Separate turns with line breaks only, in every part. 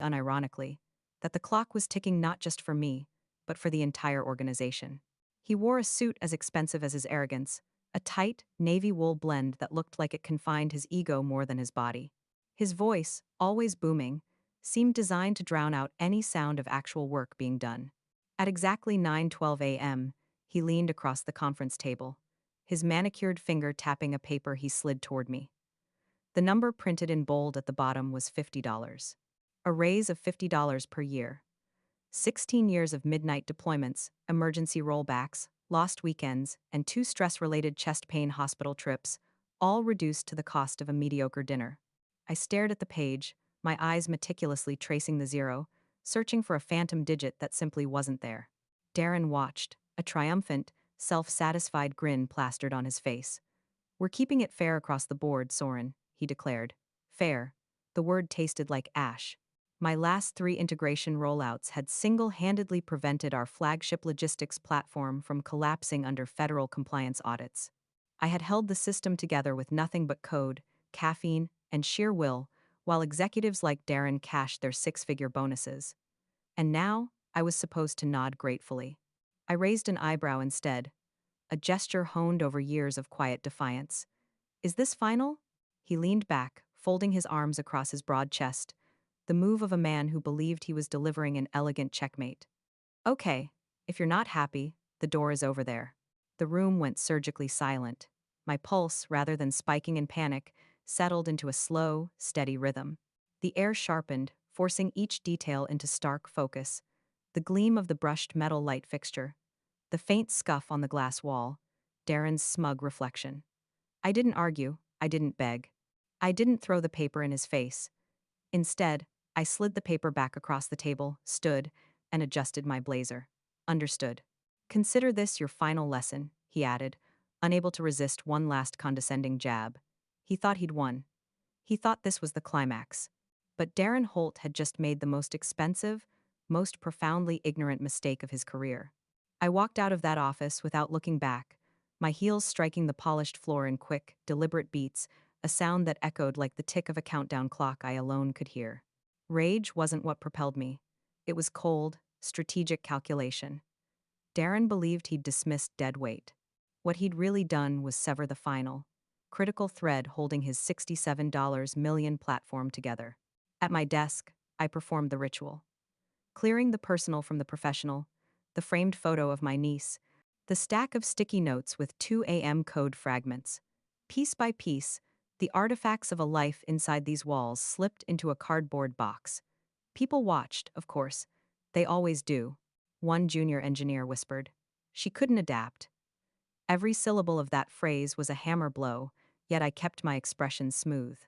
unironically, that the clock was ticking not just for me, but for the entire organization. He wore a suit as expensive as his arrogance, a tight, navy wool blend that looked like it confined his ego more than his body. His voice, always booming, seemed designed to drown out any sound of actual work being done. At exactly 9:12 a.m., he leaned across the conference table, his manicured finger tapping a paper he slid toward me. The number printed in bold at the bottom was $50. A raise of $50 per year. 16 years of midnight deployments, emergency rollbacks, lost weekends, and 2 stress-related chest pain hospital trips, all reduced to the cost of a mediocre dinner. I stared at the page, my eyes meticulously tracing the zero, searching for a phantom digit that simply wasn't there. Darren watched, a triumphant, self-satisfied grin plastered on his face. "We're keeping it fair across the board, Soren," he declared. Fair. The word tasted like ash. My last 3 integration rollouts had single-handedly prevented our flagship logistics platform from collapsing under federal compliance audits. I had held the system together with nothing but code, caffeine, and sheer will, while executives like Darren cashed their 6-figure bonuses. And now, I was supposed to nod gratefully. I raised an eyebrow instead, a gesture honed over years of quiet defiance. "Is this final?" He leaned back, folding his arms across his broad chest, the move of a man who believed he was delivering an elegant checkmate. "Okay, if you're not happy, the door is over there." The room went surgically silent. My pulse, rather than spiking in panic, settled into a slow, steady rhythm. The air sharpened, forcing each detail into stark focus. The gleam of the brushed metal light fixture, the faint scuff on the glass wall, Darren's smug reflection. I didn't argue, I didn't beg. I didn't throw the paper in his face. Instead, I slid the paper back across the table, stood, and adjusted my blazer. "Understood. Consider this your final lesson," he added, unable to resist one last condescending jab. He thought he'd won. He thought this was the climax. But Darren Holt had just made the most expensive, most profoundly ignorant mistake of his career. I walked out of that office without looking back, my heels striking the polished floor in quick, deliberate beats, a sound that echoed like the tick of a countdown clock I alone could hear. Rage wasn't what propelled me. It was cold, strategic calculation. Darren believed he'd dismissed dead weight. What he'd really done was sever the final, critical thread holding his $67 million platform together. At my desk, I performed the ritual. Clearing the personal from the professional, the framed photo of my niece, the stack of sticky notes with 2 a.m. code fragments. Piece by piece, the artifacts of a life inside these walls slipped into a cardboard box. People watched, of course. They always do. One junior engineer whispered. She couldn't adapt. Every syllable of that phrase was a hammer blow, yet I kept my expression smooth.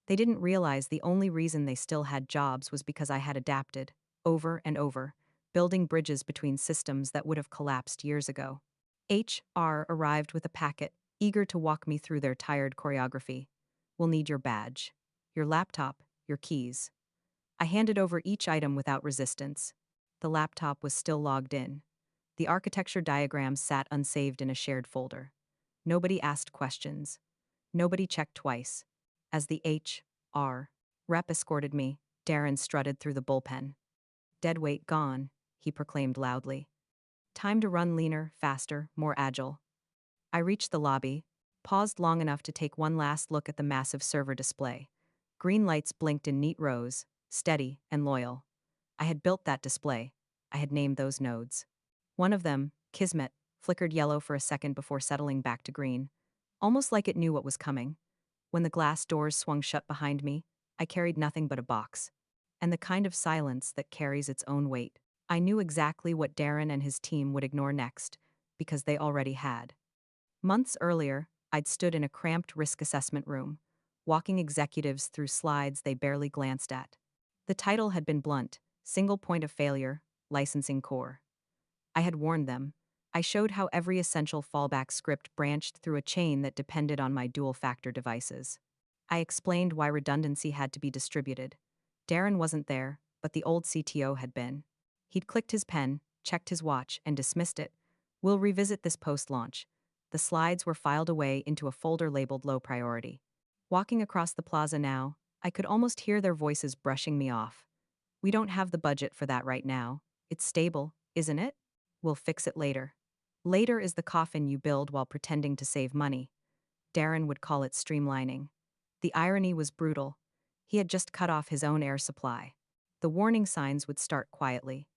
They didn't realize the only reason they still had jobs was because I had adapted, over and over, building bridges between systems that would have collapsed years ago. HR arrived with a packet, eager to walk me through their tired choreography. "We'll need your badge, your laptop, your keys." I handed over each item without resistance. The laptop was still logged in. The architecture diagrams sat unsaved in a shared folder. Nobody asked questions. Nobody checked twice. As the HR rep escorted me, Darren strutted through the bullpen. "Dead weight gone," he proclaimed loudly. "Time to run leaner, faster, more agile." I reached the lobby, paused long enough to take one last look at the massive server display. Green lights blinked in neat rows, steady and loyal. I had built that display. I had named those nodes. One of them, Kismet, flickered yellow for a second before settling back to green, almost like it knew what was coming. When the glass doors swung shut behind me, I carried nothing but a box. And the kind of silence that carries its own weight. I knew exactly what Darren and his team would ignore next, because they already had. Months earlier, I'd stood in a cramped risk assessment room, walking executives through slides they barely glanced at. The title had been blunt: single point of failure, licensing core. I had warned them. I showed how every essential fallback script branched through a chain that depended on my dual-factor devices. I explained why redundancy had to be distributed. Darren wasn't there, but the old CTO had been. He'd clicked his pen, checked his watch, and dismissed it. "We'll revisit this post-launch." The slides were filed away into a folder labeled low priority. Walking across the plaza now, I could almost hear their voices brushing me off. We don't have the budget for that right now. It's stable, isn't it? We'll fix it later. Later is the coffin you build while pretending to save money. Darren would call it streamlining. The irony was brutal. He had just cut off his own air supply. The warning signs would start quietly.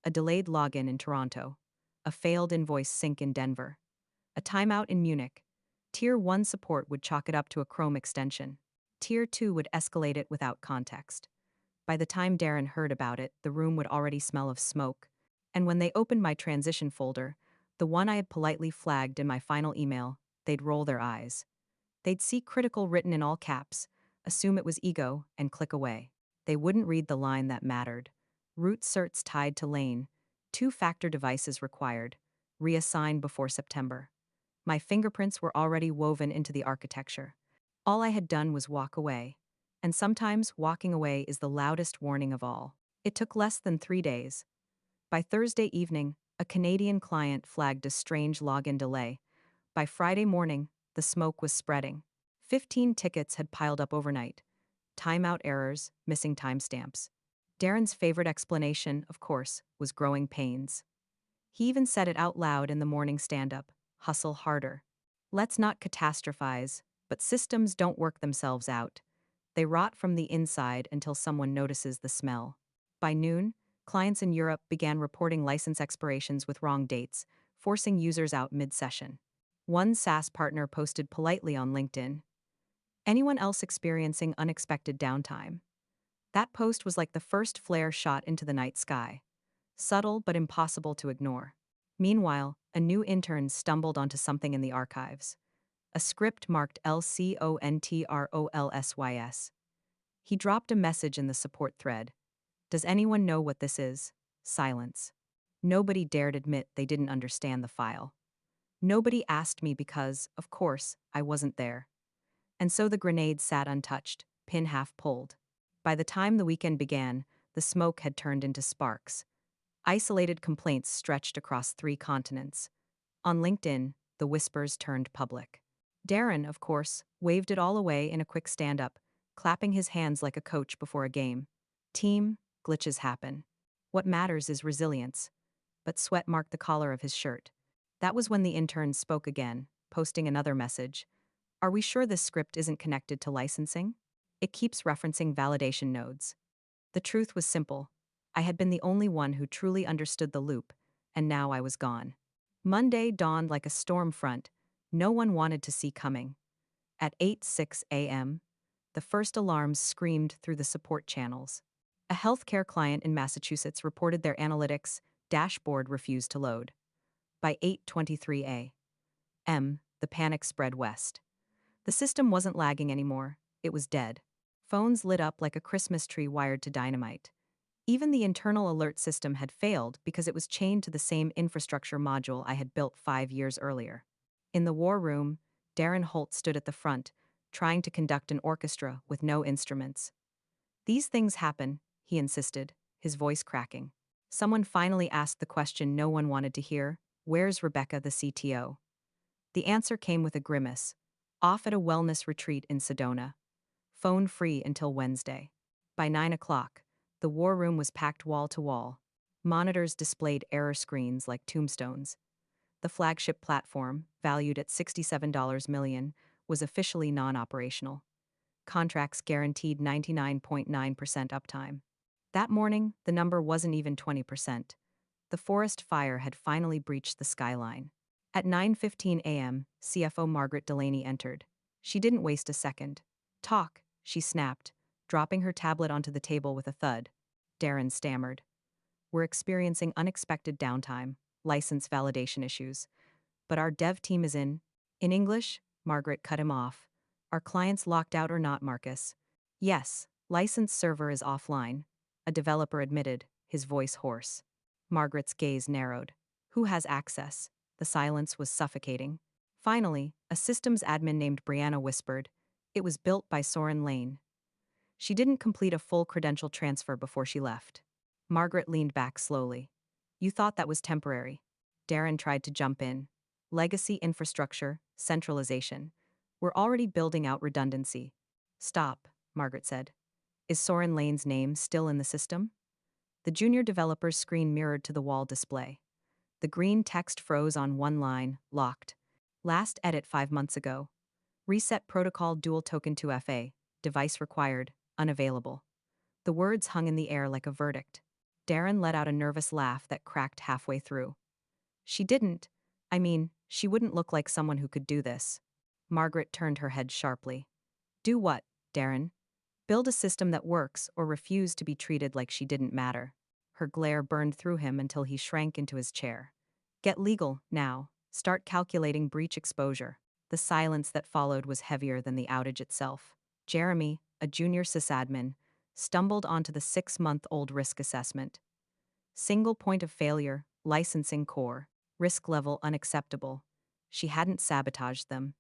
A delayed login in Toronto. A failed invoice sync in Denver. A timeout in Munich. Tier 1 support would chalk it up to a Chrome extension. Tier 2 would escalate it without context. By the time Darren heard about it, the room would already smell of smoke. And when they opened my transition folder, the one I had politely flagged in my final email, they'd roll their eyes. They'd see critical written in all caps, assume it was ego, and click away. They wouldn't read the line that mattered. Root certs tied to lane. Two-factor devices required. Reassign before September. My fingerprints were already woven into the architecture. All I had done was walk away. And sometimes walking away is the loudest warning of all. It took less than 3 days. By Thursday evening, a Canadian client flagged a strange login delay. By Friday morning, the smoke was spreading. 15 tickets had piled up overnight. Timeout errors, missing timestamps. Darren's favorite explanation, of course, was growing pains. He even said it out loud in the morning stand-up: hustle harder. Let's not catastrophize, but systems don't work themselves out. They rot from the inside until someone notices the smell. By noon, clients in Europe began reporting license expirations with wrong dates, forcing users out mid-session. One SaaS partner posted politely on LinkedIn, "Anyone else experiencing unexpected downtime?" That post was like the first flare shot into the night sky. Subtle but impossible to ignore. Meanwhile, a new intern stumbled onto something in the archives. A script marked LCONTROLSYS. He dropped a message in the support thread. "Does anyone know what this is?" Silence. Nobody dared admit they didn't understand the file. Nobody asked me because, of course, I wasn't there. And so the grenade sat untouched, pin half pulled. By the time the weekend began, the smoke had turned into sparks. Isolated complaints stretched across 3 continents. On LinkedIn, the whispers turned public. Darren, of course, waved it all away in a quick stand-up, clapping his hands like a coach before a game. Team, glitches happen. What matters is resilience. But sweat marked the collar of his shirt. That was when the intern spoke again, posting another message. "Are we sure this script isn't connected to licensing? It keeps referencing validation nodes." The truth was simple. I had been the only one who truly understood the loop, and now I was gone. Monday dawned like a storm front no one wanted to see coming. At 8:06 a.m., the first alarms screamed through the support channels. A healthcare client in Massachusetts reported their analytics dashboard refused to load. By 8:23 a.m., the panic spread west. The system wasn't lagging anymore, it was dead. Phones lit up like a Christmas tree wired to dynamite. Even the internal alert system had failed because it was chained to the same infrastructure module I had built 5 years earlier. In the war room, Darren Holt stood at the front, trying to conduct an orchestra with no instruments. "These things happen," he insisted, his voice cracking. Someone finally asked the question no one wanted to hear: "Where's Rebecca, the CTO?" The answer came with a grimace: "Off at a wellness retreat in Sedona. Phone free until Wednesday." By 9 o'clock, the war room was packed wall to wall. Monitors displayed error screens like tombstones. The flagship platform, valued at $67 million, was officially non-operational. Contracts guaranteed 99.9% uptime. That morning, the number wasn't even 20%. The forest fire had finally breached the skyline. At 9:15 a.m., CFO Margaret Delaney entered. She didn't waste a second. "Talk," she snapped, dropping her tablet onto the table with a thud. Darren stammered. "We're experiencing unexpected downtime, license validation issues. But our dev team is in." "In English?" Margaret cut him off. "Are clients locked out or not, Marcus?" "Yes, license server is offline," a developer admitted, his voice hoarse. Margaret's gaze narrowed. "Who has access?" The silence was suffocating. Finally, a systems admin named Brianna whispered, "It was built by Soren Lane." She didn't complete a full credential transfer before she left. Margaret leaned back slowly. "You thought that was temporary." Darren tried to jump in. "Legacy infrastructure, centralization. We're already building out redundancy." "Stop," Margaret said. "Is Soren Lane's name still in the system?" The junior developer's screen mirrored to the wall display. The green text froze on one line, locked. Last edit 5 months ago. Reset protocol dual token to FA. Device required, unavailable. The words hung in the air like a verdict. Darren let out a nervous laugh that cracked halfway through. She didn't. I mean, she wouldn't look like someone who could do this. Margaret turned her head sharply. Do what, Darren? Build a system that works or refuse to be treated like she didn't matter. Her glare burned through him until he shrank into his chair. Get legal, now. Start calculating breach exposure. The silence that followed was heavier than the outage itself. Jeremy, a junior sysadmin, stumbled onto the 6-month-old risk assessment. Single point of failure, licensing core, risk level unacceptable. She hadn't sabotaged them.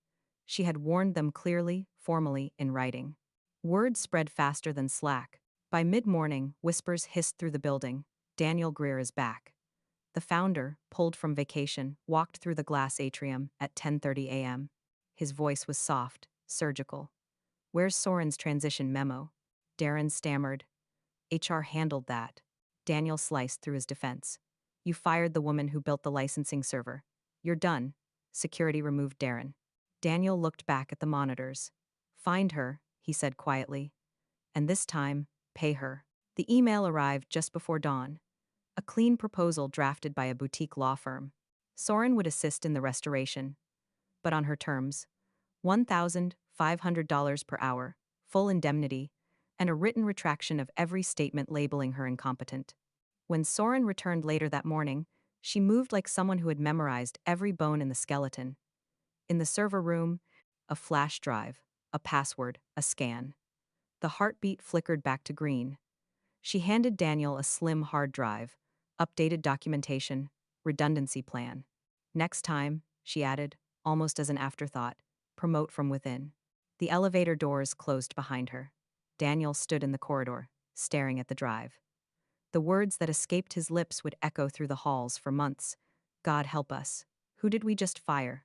She had warned them clearly, formally, in writing. Word spread faster than Slack. By mid-morning, whispers hissed through the building. Daniel Greer is back. The founder, pulled from vacation, walked through the glass atrium at 10:30 a.m. His voice was soft, surgical. Where's Soren's transition memo? Darren stammered. HR handled that. Daniel sliced through his defense. You fired the woman who built the licensing server. You're done. Security removed Darren. Daniel looked back at the monitors. Find her, he said quietly. And this time, pay her. The email arrived just before dawn. A clean proposal drafted by a boutique law firm. Soren would assist in the restoration, but on her terms. $1,500 per hour, full indemnity, and a written retraction of every statement labeling her incompetent. When Soren returned later that morning, she moved like someone who had memorized every bone in the skeleton. In the server room, a flash drive, a password, a scan. The heartbeat flickered back to green. She handed Daniel a slim hard drive, updated documentation, redundancy plan. Next time, she added, almost as an afterthought, promote from within. The elevator doors closed behind her. Daniel stood in the corridor, staring at the drive. The words that escaped his lips would echo through the halls for months. God help us. Who did we just fire?